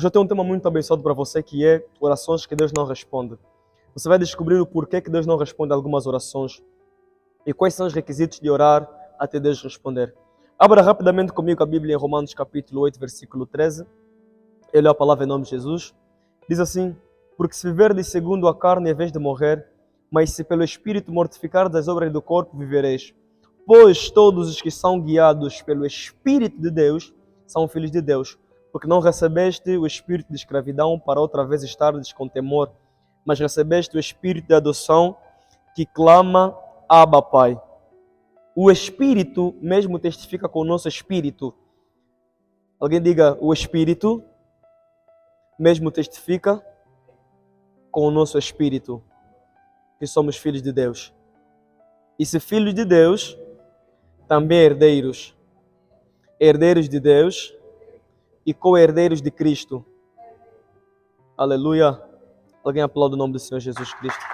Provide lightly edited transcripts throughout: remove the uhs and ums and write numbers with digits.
Hoje eu tenho um tema muito abençoado para você, que é orações que Deus não responde. Você vai descobrir o porquê que Deus não responde a algumas orações e quais são os requisitos de orar até Deus responder. Abra rapidamente comigo a Bíblia em Romanos capítulo 8, versículo 13. Eu leio a palavra em nome de Jesus. Diz assim: porque se viverdes segundo a carne, em vez de morrer, mas se pelo Espírito mortificardes as obras do corpo, vivereis. Pois todos os que são guiados pelo Espírito de Deus são filhos de Deus. Porque não recebeste o espírito de escravidão para outra vez estardes com temor, mas recebeste o espírito de adoção que clama, Abba, Pai. O Espírito mesmo testifica com o nosso espírito. Alguém diga: o Espírito mesmo testifica com o nosso espírito que somos filhos de Deus. E se filhos de Deus, também herdeiros. Herdeiros de Deus e co-herdeiros de Cristo. Aleluia. Alguém aplaude o nome do Senhor Jesus Cristo.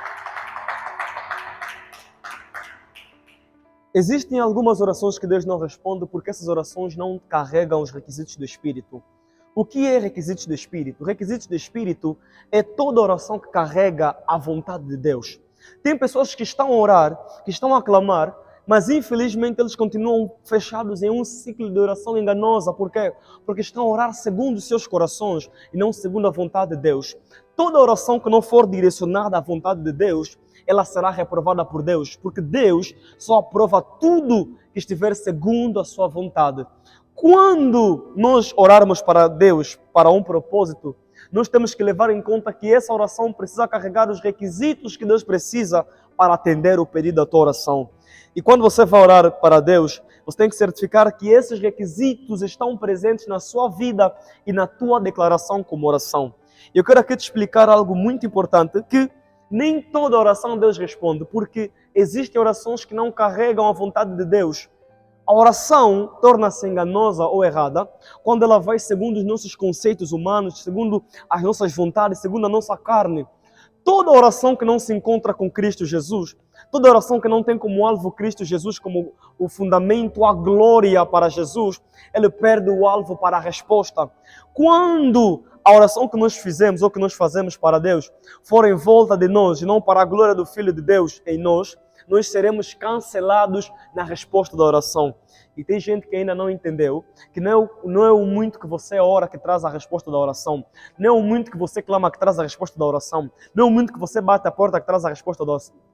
Existem algumas orações que Deus não responde porque essas orações não carregam os requisitos do Espírito. O que é requisitos do Espírito? Requisitos do Espírito é toda oração que carrega a vontade de Deus. Tem pessoas que estão a orar, que estão a clamar, mas infelizmente eles continuam fechados em um ciclo de oração enganosa. Por quê? Porque estão a orar segundo os seus corações e não segundo a vontade de Deus. Toda oração que não for direcionada à vontade de Deus, ela será reprovada por Deus, porque Deus só aprova tudo que estiver segundo a sua vontade. Quando nós orarmos para Deus, para um propósito, nós temos que levar em conta que essa oração precisa carregar os requisitos que Deus precisa para atender o pedido da tua oração. E quando você vai orar para Deus, você tem que certificar que esses requisitos estão presentes na sua vida e na tua declaração como oração. Eu quero aqui te explicar algo muito importante, que nem toda oração Deus responde, porque existem orações que não carregam a vontade de Deus. A oração torna-se enganosa ou errada quando ela vai segundo os nossos conceitos humanos, segundo as nossas vontades, segundo a nossa carne. Toda oração que não se encontra com Cristo Jesus, toda oração que não tem como alvo Cristo Jesus, como o fundamento, a glória para Jesus, ele perde o alvo para a resposta. Quando a oração que nós fizemos ou que nós fazemos para Deus for em volta de nós e não para a glória do Filho de Deus em nós, nós seremos cancelados na resposta da oração. E tem gente que ainda não entendeu que não é o muito que você ora que traz a resposta da oração. Não é o muito que você clama que traz a resposta da oração. Não é o muito que você bate a porta que traz a resposta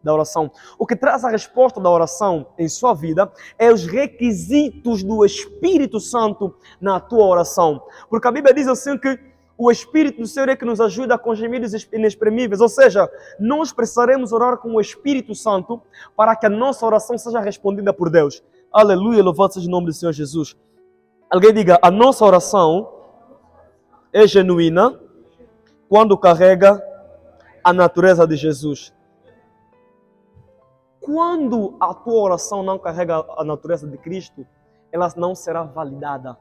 da oração. O que traz a resposta da oração em sua vida é os requisitos do Espírito Santo na tua oração. Porque a Bíblia diz assim que o Espírito do Senhor é que nos ajuda com gemidos inexprimíveis. Ou seja, nós precisaremos orar com o Espírito Santo para que a nossa oração seja respondida por Deus. Aleluia, louvado seja o nome do Senhor Jesus. Alguém diga: a nossa oração é genuína quando carrega a natureza de Jesus. Quando a tua oração não carrega a natureza de Cristo, ela não será validada.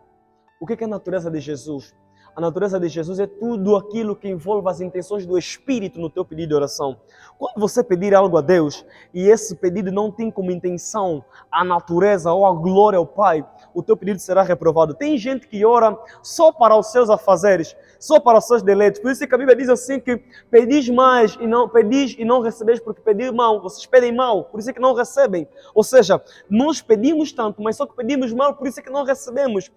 O que é a natureza de Jesus? A natureza de Jesus é tudo aquilo que envolve as intenções do Espírito no teu pedido de oração. Quando você pedir algo a Deus e esse pedido não tem como intenção a natureza ou a glória ao Pai, o teu pedido será reprovado. Tem gente que ora só para os seus afazeres, só para os seus deleites. Por isso que a Bíblia diz assim que pedis mais e não recebeis, porque pedir mal, vocês pedem mal, por isso é que não recebem. Ou seja, nós pedimos tanto, mas só que pedimos mal, por isso é que não recebemos.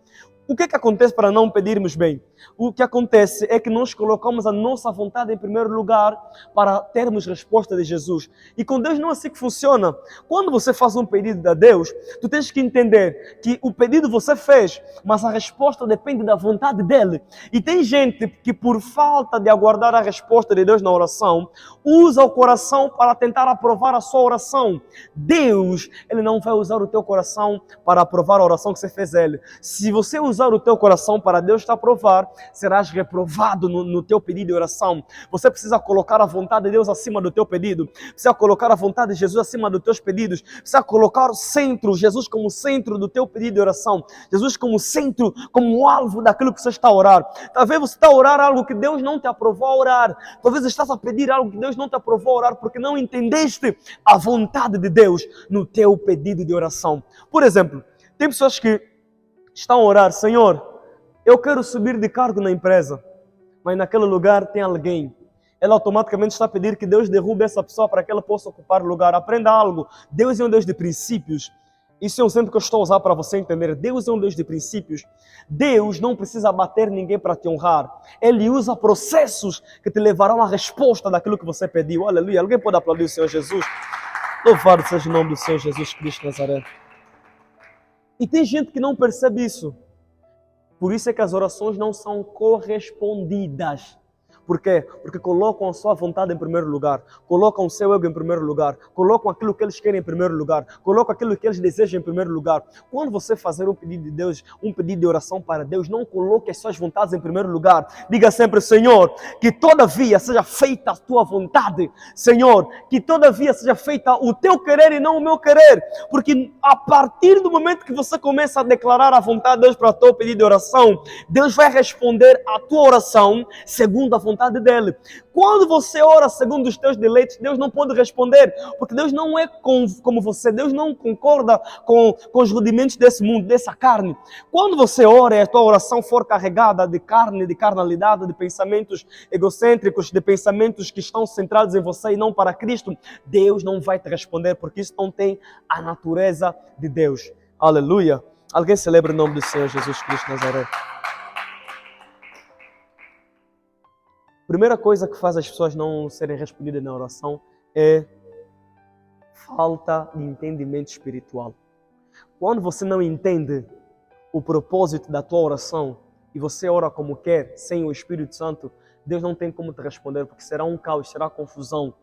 O que acontece para não pedirmos bem? O que acontece é que nós colocamos a nossa vontade em primeiro lugar para termos resposta de Jesus. E com Deus não é assim que funciona. Quando você faz um pedido a Deus, tu tens que entender que o pedido você fez, mas a resposta depende da vontade dele. E tem gente que, por falta de aguardar a resposta de Deus na oração, usa o coração para tentar aprovar a sua oração. Deus, ele não vai usar o teu coração para aprovar a oração que você fez a ele. Se você usar o teu coração para Deus te aprovar, serás reprovado no teu pedido de oração. Você precisa colocar a vontade de Deus acima do teu pedido. Precisa colocar a vontade de Jesus acima dos teus pedidos. Precisa colocar o centro, Jesus como centro do teu pedido de oração. Jesus como centro, como alvo daquilo que você está a orar. Talvez você está a orar algo que Deus não te aprovou a orar. Talvez estás a pedir algo que Deus não te aprovou a orar porque não entendeste a vontade de Deus no teu pedido de oração. Por exemplo, tem pessoas que estão a orar: Senhor, eu quero subir de cargo na empresa. mas naquele lugar tem alguém. Ela automaticamente está a pedir que Deus derrube essa pessoa para que ela possa ocupar o lugar. Aprenda algo. Deus é um Deus de princípios. Isso é um exemplo que eu estou a usar para você entender. Deus é um Deus de princípios. Deus não precisa bater ninguém para te honrar. Ele usa processos que te levarão à resposta daquilo que você pediu. Aleluia. Alguém pode aplaudir o Senhor Jesus? Louvado seja o nome do Senhor Jesus Cristo de Nazaré. E tem gente que não percebe isso. Por isso é que as orações não são correspondidas. Por quê? Porque colocam a sua vontade em primeiro lugar, colocam o seu ego em primeiro lugar, colocam aquilo que eles querem em primeiro lugar, colocam aquilo que eles desejam em primeiro lugar. Quando você fazer um pedido de Deus, um pedido de oração para Deus, não coloque as suas vontades em primeiro lugar. Diga sempre, Senhor, que todavia seja feita a tua vontade. Senhor, que todavia seja feita o teu querer e não o meu querer. Porque a partir do momento que você começa a declarar a vontade de Deus para o teu pedido de oração, Deus vai responder a tua oração segundo a vontade dele. Quando você ora segundo os teus deleites, Deus não pode responder, porque Deus não é como você, Deus não concorda com os rudimentos desse mundo, dessa carne. Quando você ora e a tua oração for carregada de carne, de carnalidade, de pensamentos egocêntricos, de pensamentos que estão centrados em você e não para Cristo, Deus não vai te responder, porque isso não tem a natureza de Deus. Aleluia! Alguém celebra o nome do Senhor Jesus Cristo de Nazaré. Primeira coisa que faz as pessoas não serem respondidas na oração é falta de entendimento espiritual. Quando você não entende o propósito da tua oração e você ora como quer, sem o Espírito Santo, Deus não tem como te responder, porque será um caos, será confusão.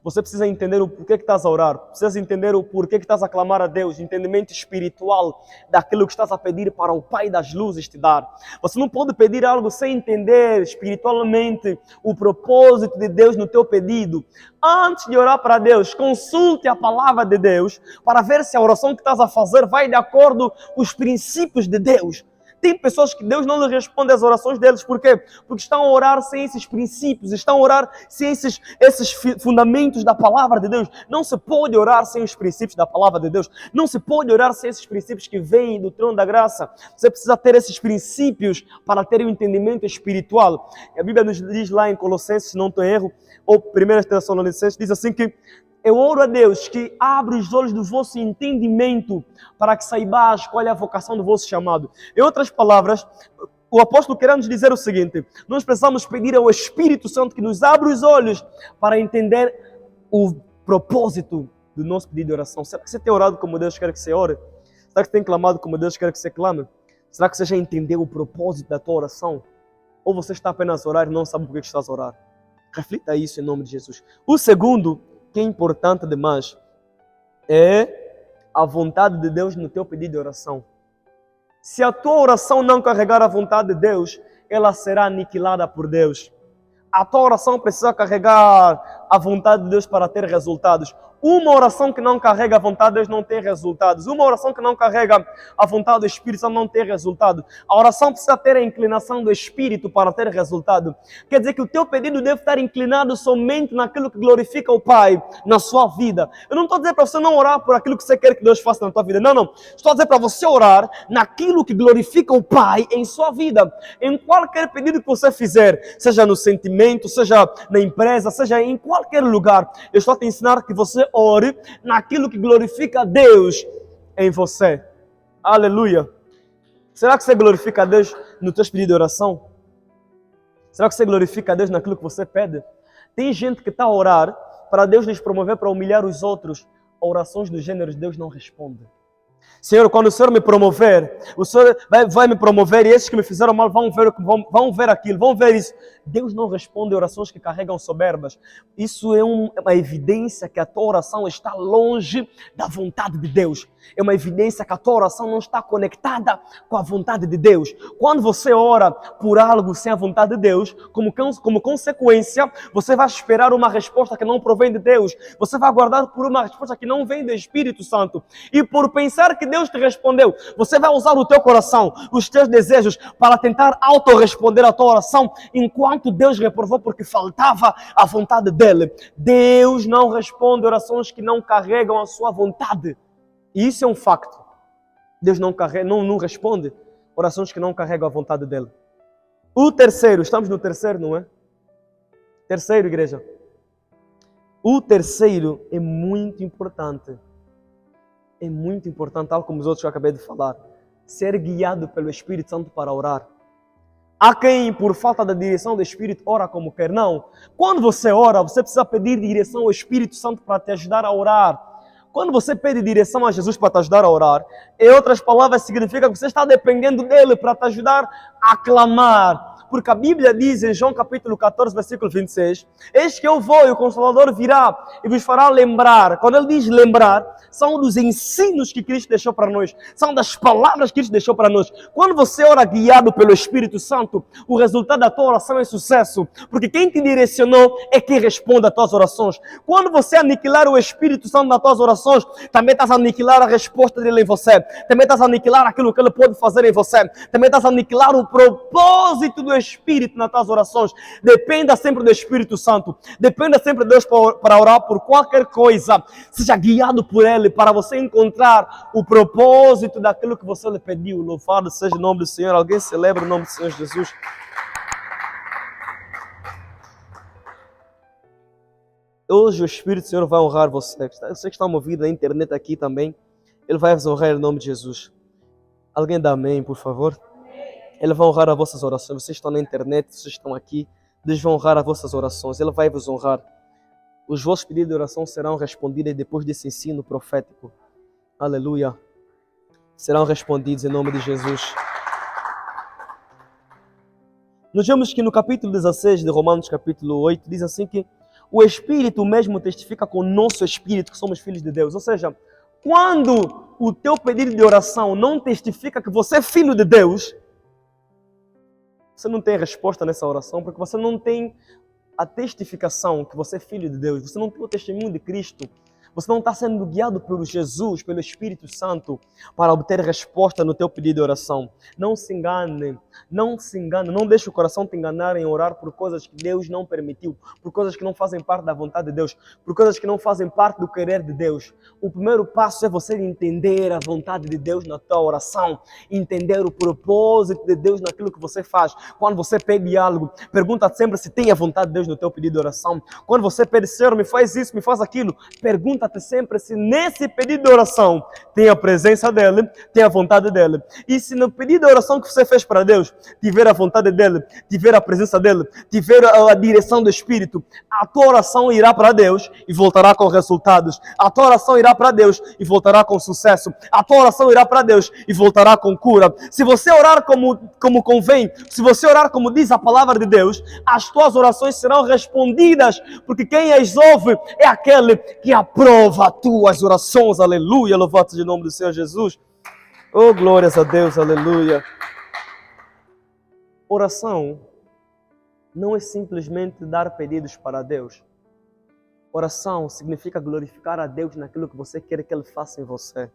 Você precisa entender o porquê que estás a orar, precisa entender o porquê que estás a clamar a Deus, entendimento espiritual daquilo que estás a pedir para o Pai das luzes te dar. Você não pode pedir algo sem entender espiritualmente o propósito de Deus no teu pedido. Antes de orar para Deus, consulte a palavra de Deus para ver se a oração que estás a fazer vai de acordo com os princípios de Deus. Tem pessoas que Deus não lhes responde às orações deles. Por quê? Porque estão a orar sem esses princípios, estão a orar sem esses fundamentos da palavra de Deus. Não se pode orar sem os princípios da palavra de Deus. Não se pode orar sem esses princípios que vêm do trono da graça. Você precisa ter esses princípios para ter um entendimento espiritual. A Bíblia nos diz lá em Colossenses, se não estou em erro, ou 1 Tessalonicenses, diz assim que eu oro a Deus que abra os olhos do vosso entendimento para que saibais qual é a vocação do vosso chamado. Em outras palavras, o apóstolo quer nos dizer o seguinte: nós precisamos pedir ao Espírito Santo que nos abra os olhos para entender o propósito do nosso pedido de oração. Será que você tem orado como Deus quer que você ore? Será que você tem clamado como Deus quer que você clame? Será que você já entendeu o propósito da tua oração? Ou você está apenas a orar e não sabe por que estás a orar? Reflita isso em nome de Jesus. O segundo, que é importante demais, é a vontade de Deus no teu pedido de oração. Se a tua oração não carregar a vontade de Deus, ela será aniquilada por Deus. A tua oração precisa carregar a vontade de Deus para ter resultados. Uma oração que não carrega a vontade de Deus não tem resultados. Uma oração que não carrega a vontade do Espírito Santo não tem resultado. A oração precisa ter a inclinação do Espírito para ter resultado. Quer dizer que o teu pedido deve estar inclinado somente naquilo que glorifica o Pai na sua vida. Eu não estou a dizer para você não orar por aquilo que você quer que Deus faça na tua vida. Não, não. Estou a dizer para você orar naquilo que glorifica o Pai em sua vida. Em qualquer pedido que você fizer, seja no sentimento, seja na empresa, seja em qualquer lugar, eu estou a te ensinar que você ore naquilo que glorifica a Deus em você. Aleluia. Será que você glorifica a Deus no teu pedido de oração? Será que você glorifica a Deus naquilo que você pede? Tem gente que está a orar para Deus lhes promover, para humilhar os outros. Orações do gênero, Deus não responde. Senhor, quando o Senhor me promover, o Senhor vai me promover e esses que me fizeram mal vão ver aquilo, vão ver isso. Deus não responde orações que carregam soberbas. Isso é uma evidência que a tua oração está longe da vontade de Deus. É uma evidência que a tua oração não está conectada com a vontade de Deus. Quando você ora por algo sem a vontade de Deus, como consequência, você vai esperar uma resposta que não provém de Deus. Você vai aguardar por uma resposta que não vem do Espírito Santo. E por pensar que Deus te respondeu, você vai usar o teu coração, os teus desejos, para tentar autorresponder a tua oração, enquanto Deus reprovou porque faltava a vontade dele. Deus não responde orações que não carregam a sua vontade. E isso é um facto. Deus não responde orações que não carregam a vontade dele. O terceiro, estamos no terceiro, não é? Terceiro, igreja. O terceiro é muito importante. É muito importante, tal como os outros que eu acabei de falar. Ser guiado pelo Espírito Santo para orar. Há quem, por falta da direção do Espírito, ora como quer. Não. Quando você ora, você precisa pedir direção ao Espírito Santo para te ajudar a orar. Quando você pede direção a Jesus para te ajudar a orar, em outras palavras, significa que você está dependendo dele para te ajudar a clamar. Porque a Bíblia diz em João capítulo 14, versículo 26, eis que eu vou e o Consolador virá e vos fará lembrar. Quando ele diz lembrar, são dos ensinos que Cristo deixou para nós, são das palavras que Cristo deixou para nós. Quando você ora guiado pelo Espírito Santo, o resultado da tua oração é sucesso, porque quem te direcionou é quem responde às tuas orações. Quando você aniquilar o Espírito Santo nas tuas orações, também estás a aniquilar a resposta dele em você, também estás a aniquilar aquilo que ele pode fazer em você, também estás a aniquilar o propósito do Espírito nas tuas orações. Dependa sempre do Espírito Santo, dependa sempre de Deus para orar por qualquer coisa, seja guiado por Ele para você encontrar o propósito daquilo que você lhe pediu. Louvado seja o nome do Senhor. Alguém celebra o nome do Senhor Jesus? Hoje o Espírito do Senhor vai honrar você. Você que está movido na internet aqui também, Ele vai vos honrar em nome de Jesus. Alguém dá amém, por favor? Ele vai honrar as vossas orações. Vocês estão na internet, vocês estão aqui, Deus vai honrar as vossas orações. Ele vai vos honrar. Os vossos pedidos de oração serão respondidos depois desse ensino profético. Aleluia. Serão respondidos em nome de Jesus. Nós vemos que no capítulo 16 de Romanos, capítulo 8, diz assim que o Espírito mesmo testifica com o nosso Espírito que somos filhos de Deus. Ou seja, quando o teu pedido de oração não testifica que você é filho de Deus, você não tem resposta nessa oração, porque você não tem a testificação que você é filho de Deus, você não tem o testemunho de Cristo, você não está sendo guiado por Jesus, pelo Espírito Santo, para obter resposta no teu pedido de oração. Não se engane, não se engane, não deixe o coração te enganar em orar por coisas que Deus não permitiu, por coisas que não fazem parte da vontade de Deus, por coisas que não fazem parte do querer de Deus. O primeiro passo é você entender a vontade de Deus na tua oração, entender o propósito de Deus naquilo que você faz. Quando você pede algo, pergunta sempre se tem a vontade de Deus no teu pedido de oração. Quando você pede, Senhor, me faz isso, me faz aquilo, pergunta sempre se nesse pedido de oração tem a presença dele, tem a vontade dele. E se no pedido de oração que você fez para Deus tiver a vontade dele, tiver a presença dele, tiver a direção do Espírito, a tua oração irá para Deus e voltará com resultados. A tua oração irá para Deus e voltará com sucesso. A tua oração irá para Deus e voltará com cura. Se você orar como convém, se você orar como diz a palavra de Deus, as tuas orações serão respondidas, porque quem as ouve é aquele que aprova as tuas orações. Aleluia, louvado seja o nome do Senhor Jesus. Oh, glórias a Deus, aleluia. Oração não é simplesmente dar pedidos para Deus. Oração significa glorificar a Deus naquilo que você quer que Ele faça em você.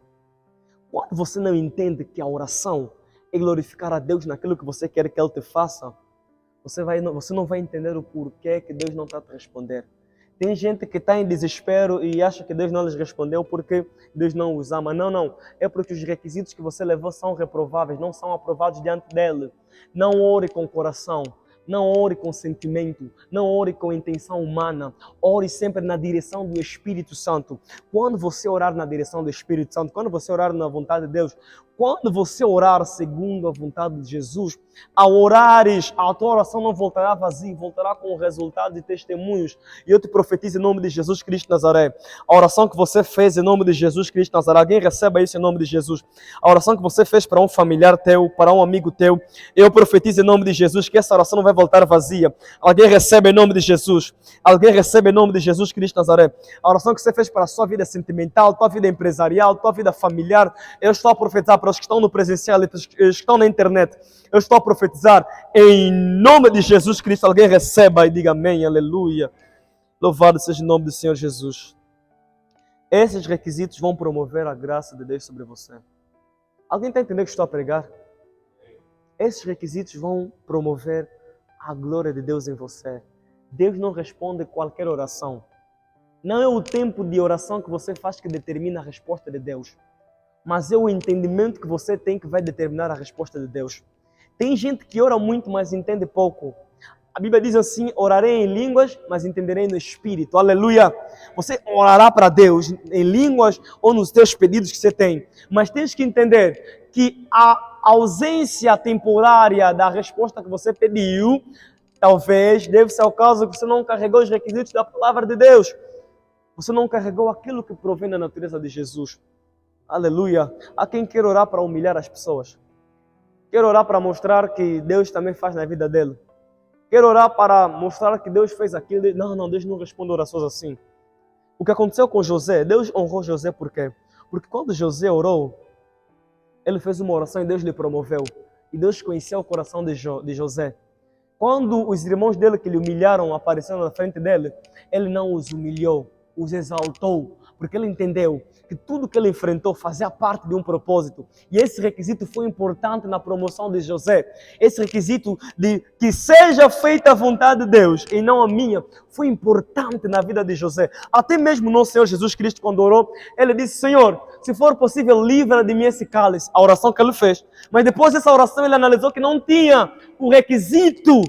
Quando você não entende que a oração é glorificar a Deus naquilo que você quer que Ele te faça, você não vai entender o porquê que Deus não está a te responder. Tem gente que está em desespero e acha que Deus não lhes respondeu porque Deus não os ama. Não. É porque os requisitos que você levou são reprováveis, não são aprovados diante dele. Não ore com coração, não ore com sentimento, não ore com intenção humana. Ore sempre na direção do Espírito Santo. Quando você orar na direção do Espírito Santo, quando você orar na vontade de Deus, quando você orar segundo a vontade de Jesus, ao orares, a tua oração não voltará vazia, voltará com resultados e testemunhos. E eu te profetizo em nome de Jesus Cristo de Nazaré. A oração que você fez em nome de Jesus Cristo de Nazaré, alguém receba isso em nome de Jesus. A oração que você fez para um familiar teu, para um amigo teu, eu profetizo em nome de Jesus que essa oração não vai voltar vazia. Alguém recebe em nome de Jesus. Alguém recebe em nome de Jesus Cristo de Nazaré. A oração que você fez para a sua vida sentimental, tua vida empresarial, tua vida familiar, eu estou a profetizar para os que estão no presencial e os que estão na internet. Eu estou a profetizar em nome de Jesus Cristo. Alguém receba e diga amém, aleluia. Louvado seja o nome do Senhor Jesus. Esses requisitos vão promover a graça de Deus sobre você. Alguém está entendendo o que estou a pregar? Esses requisitos vão promover a glória de Deus em você. Deus não responde qualquer oração. Não é o tempo de oração que você faz que determina a resposta de Deus, mas é o entendimento que você tem que vai determinar a resposta de Deus. Tem gente que ora muito, mas entende pouco. A Bíblia diz assim: orarei em línguas, mas entenderei no Espírito. Aleluia! Você orará para Deus em línguas ou nos teus pedidos que você tem. Mas tens que entender que a ausência temporária da resposta que você pediu, talvez deve ser o caso que você não carregou os requisitos da palavra de Deus. Você não carregou aquilo que provém da natureza de Jesus. Aleluia! Há quem quer orar para humilhar as pessoas. Quer orar para mostrar que Deus também faz na vida dele. Quer orar para mostrar que Deus fez aquilo. Não, Deus não responde orações assim. O que aconteceu com José, Deus honrou José por quê? Porque quando José orou, ele fez uma oração e Deus lhe promoveu. E Deus conheceu o coração de José. Quando os irmãos dele que lhe humilharam apareceram na frente dele, ele não os humilhou, os exaltou. Porque ele entendeu que tudo que ele enfrentou fazia parte de um propósito. E esse requisito foi importante na promoção de José. Esse requisito de que seja feita a vontade de Deus e não a minha, foi importante na vida de José. Até mesmo nosso Senhor Jesus Cristo, quando orou, ele disse: Senhor, se for possível, livra de mim esse cálice. A oração que ele fez. Mas depois dessa oração, ele analisou que não tinha o requisito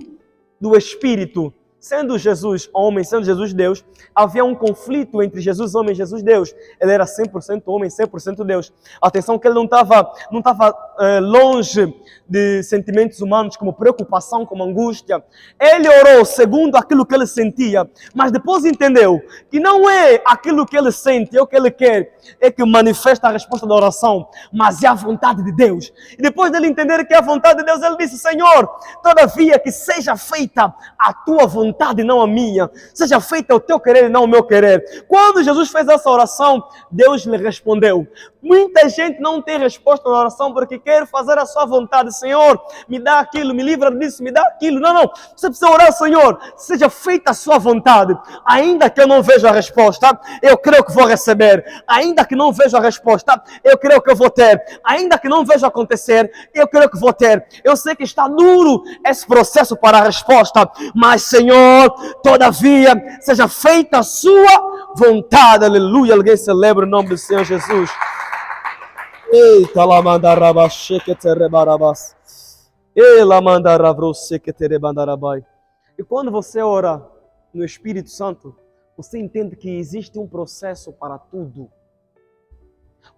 do Espírito. Sendo Jesus homem, sendo Jesus Deus, havia um conflito entre Jesus homem e Jesus Deus. Ele era 100% homem, 100% Deus. Atenção que ele não estava longe de sentimentos humanos, como preocupação, como angústia. Ele orou segundo aquilo que ele sentia, mas depois entendeu que não é aquilo que ele sente, é o que ele quer, é que manifesta a resposta da oração, mas é a vontade de Deus. E depois dele entender que é a vontade de Deus, ele disse: Senhor, todavia que seja feita a tua vontade, não a minha. Seja feita o teu querer e não o meu querer. Quando Jesus fez essa oração, Deus lhe respondeu. Muita gente não tem resposta na oração porque quer fazer a sua vontade. Senhor, me dá aquilo, me livra disso, me dá aquilo. Não. Você precisa orar: Senhor, seja feita a sua vontade. Ainda que eu não veja a resposta, eu creio que vou receber. Ainda que não veja a resposta, eu creio que eu vou ter. Ainda que não veja acontecer, eu creio que vou ter. Eu sei que está duro esse processo para a resposta, mas Senhor, todavia, seja feita a sua vontade. Aleluia. Alguém celebra o nome do Senhor Jesus. Eita, la manda rabache que te rebarabas. Ela manda rabrose que te rebandarabai. E quando você ora no Espírito Santo, você entende que existe um processo para tudo.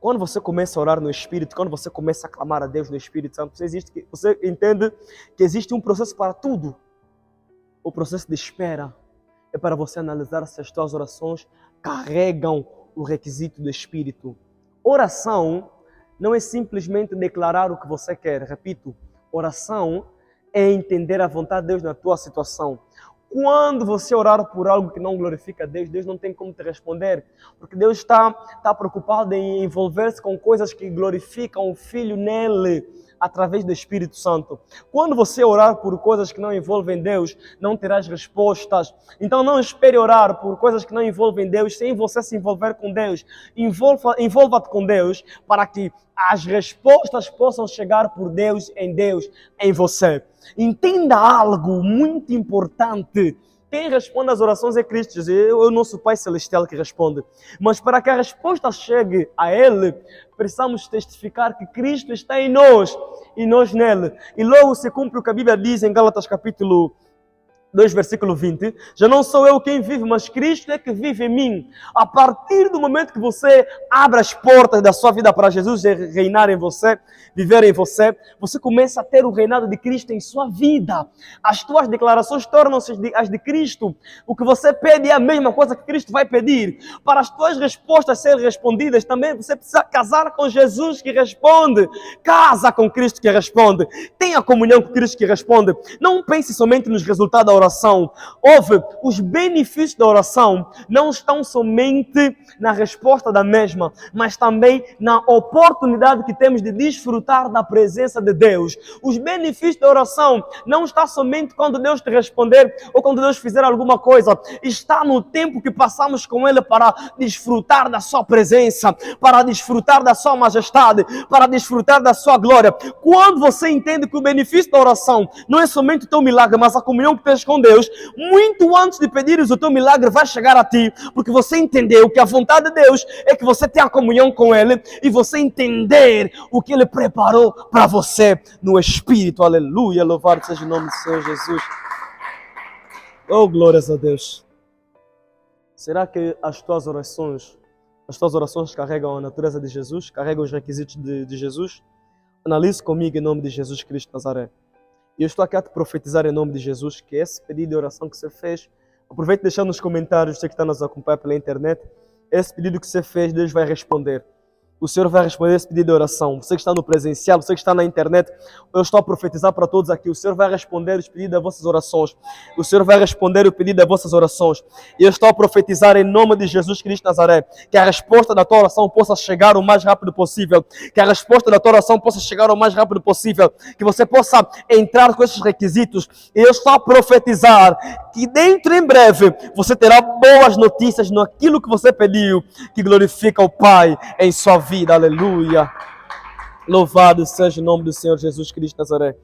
Quando você começa a orar no Espírito, quando você começa a clamar a Deus no Espírito Santo, você entende que existe um processo para tudo. O processo de espera é para você analisar se as suas orações carregam o requisito do Espírito. Oração não é simplesmente declarar o que você quer. Repito, oração é entender a vontade de Deus na tua situação. Quando você orar por algo que não glorifica a Deus, Deus não tem como te responder, porque Deus está preocupado em envolver-se com coisas que glorificam o Filho nele, através do Espírito Santo. Quando você orar por coisas que não envolvem Deus, não terás respostas. Então não espere orar por coisas que não envolvem Deus, sem você se envolver com Deus. Envolva-te com Deus para que as respostas possam chegar por Deus, em você. Entenda algo muito importante. Quem responde às orações é Cristo Jesus, é o nosso Pai Celestial que responde. Mas para que a resposta chegue a Ele, precisamos testificar que Cristo está em nós e nós nele. E logo se cumpre o que a Bíblia diz em Gálatas capítulo 2, versículo 20. Já não sou eu quem vive, mas Cristo é que vive em mim. A partir do momento que você abre as portas da sua vida para Jesus reinar em você, viver em você, você começa a ter o reinado de Cristo em sua vida. As tuas declarações tornam-se as de Cristo. O que você pede é a mesma coisa que Cristo vai pedir. Para as tuas respostas serem respondidas, também você precisa casar com Jesus que responde. Casa com Cristo que responde. Tenha comunhão com Cristo que responde. Não pense somente nos resultados da oração. Os benefícios da oração não estão somente na resposta da mesma, mas também na oportunidade que temos de desfrutar da presença de Deus. Os benefícios da oração não estão somente quando Deus te responder ou quando Deus fizer alguma coisa. Está no tempo que passamos com Ele para desfrutar da sua presença, para desfrutar da sua majestade, para desfrutar da sua glória. Quando você entende que o benefício da oração não é somente o teu milagre, mas a comunhão que tens com com Deus, muito antes de pedires o teu milagre vai chegar a ti, porque você entendeu que a vontade de Deus é que você tenha comunhão com Ele e você entender o que Ele preparou para você no Espírito. Aleluia, louvado seja o nome do Senhor Jesus. Oh, glórias a Deus. Será que as tuas orações carregam a natureza de Jesus? Carregam os requisitos de Jesus? Analise comigo em nome de Jesus Cristo de Nazaré. E eu estou aqui a te profetizar em nome de Jesus que esse pedido de oração que você fez, aproveite e deixar nos comentários, você que está nos acompanhando pela internet, esse pedido que você fez, Deus vai responder. O Senhor vai responder esse pedido de oração. Você que está no presencial, você que está na internet, eu estou a profetizar para todos aqui. O Senhor vai responder os pedidos das vossas orações. O Senhor vai responder o pedido das vossas orações. E eu estou a profetizar em nome de Jesus Cristo de Nazaré, que a resposta da tua oração possa chegar o mais rápido possível. Que a resposta da tua oração possa chegar o mais rápido possível. Que você possa entrar com esses requisitos. E eu estou a profetizar que dentro em breve você terá boas notícias naquilo que você pediu, que glorifica o Pai em sua vida. Aleluia. Louvado seja o nome do Senhor Jesus Cristo de Nazaré.